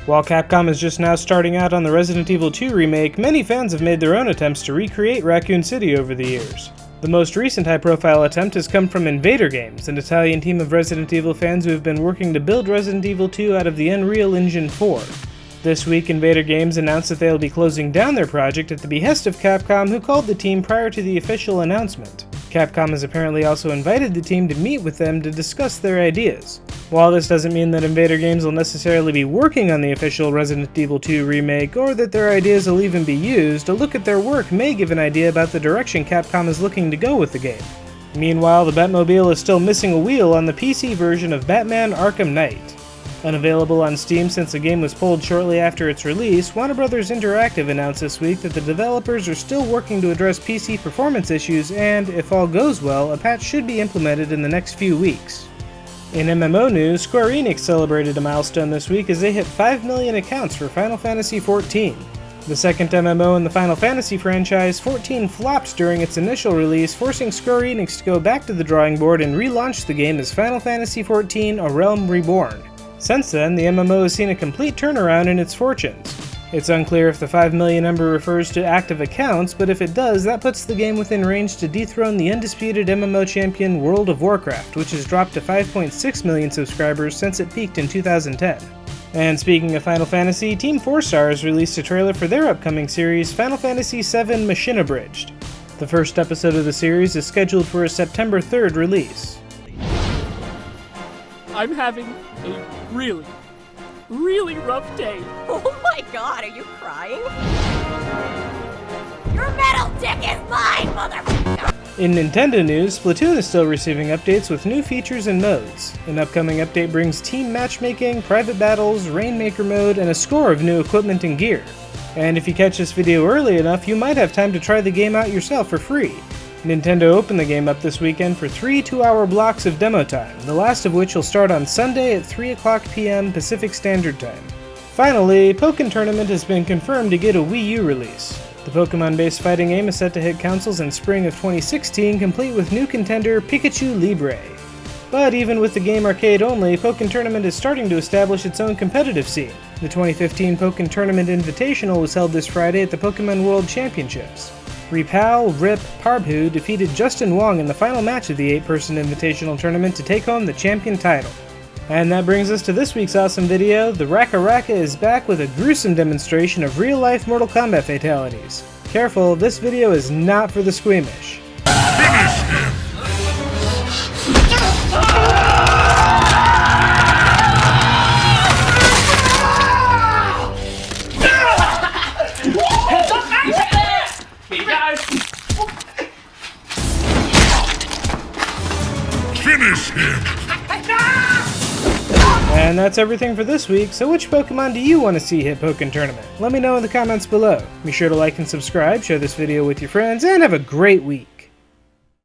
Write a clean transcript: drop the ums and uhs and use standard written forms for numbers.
While Capcom is just now starting out on the Resident Evil 2 remake, many fans have made their own attempts to recreate Raccoon City over the years. The most recent high-profile attempt has come from Invader Games, an Italian team of Resident Evil fans who have been working to build Resident Evil 2 out of the Unreal Engine 4. This week, Invader Games announced that they will be closing down their project at the behest of Capcom, who called the team prior to the official announcement. Capcom has apparently also invited the team to meet with them to discuss their ideas. While this doesn't mean that Invader Games will necessarily be working on the official Resident Evil 2 remake, or that their ideas will even be used, a look at their work may give an idea about the direction Capcom is looking to go with the game. Meanwhile, the Batmobile is still missing a wheel on the PC version of Batman Arkham Knight. Unavailable on Steam since the game was pulled shortly after its release, Warner Bros. Interactive announced this week that the developers are still working to address PC performance issues and, if all goes well, a patch should be implemented in the next few weeks. In MMO news, Square Enix celebrated a milestone this week as they hit 5 million accounts for Final Fantasy XIV. The second MMO in the Final Fantasy franchise, 14 flopped during its initial release, forcing Square Enix to go back to the drawing board and relaunch the game as Final Fantasy XIV: A Realm Reborn. Since then, the MMO has seen a complete turnaround in its fortunes. It's unclear if the 5 million number refers to active accounts, but if it does, that puts the game within range to dethrone the undisputed MMO champion World of Warcraft, which has dropped to 5.6 million subscribers since it peaked in 2010. And speaking of Final Fantasy, Team 4 Stars released a trailer for their upcoming series, Final Fantasy VII Machinabridged. The first episode of the series is scheduled for a September 3rd release. I'm having a really rough day. Oh my god, are you crying? Your metal dick is mine, motherfucker! In Nintendo news, Splatoon is still receiving updates with new features and modes. An upcoming update brings team matchmaking, private battles, Rainmaker mode, and a score of new equipment and gear. And if you catch this video early enough, you might have time to try the game out yourself for free. Nintendo opened the game up this weekend for 3 2-hour blocks of demo time, the last of which will start on Sunday at 3 o'clock p.m. Pacific Standard Time. Finally, Pokken Tournament has been confirmed to get a Wii U release. The Pokemon-based fighting game is set to hit consoles in spring of 2016, complete with new contender Pikachu Libre. But even with the game arcade only, Pokken Tournament is starting to establish its own competitive scene. The 2015 Pokken Tournament Invitational was held this Friday at the Pokemon World Championships. Repal, Rip, Parbhu defeated Justin Wong in the final match of the 8-person invitational tournament to take home the champion title. And that brings us to this week's awesome video. The Raka Raka is back with a gruesome demonstration of real-life Mortal Kombat fatalities. Careful, this video is not for the squeamish. Finish him! And that's everything for this week, so which Pokemon do you want to see hit Pokken Tournament? Let me know in the comments below. Be sure to like and subscribe, share this video with your friends, and have a great week!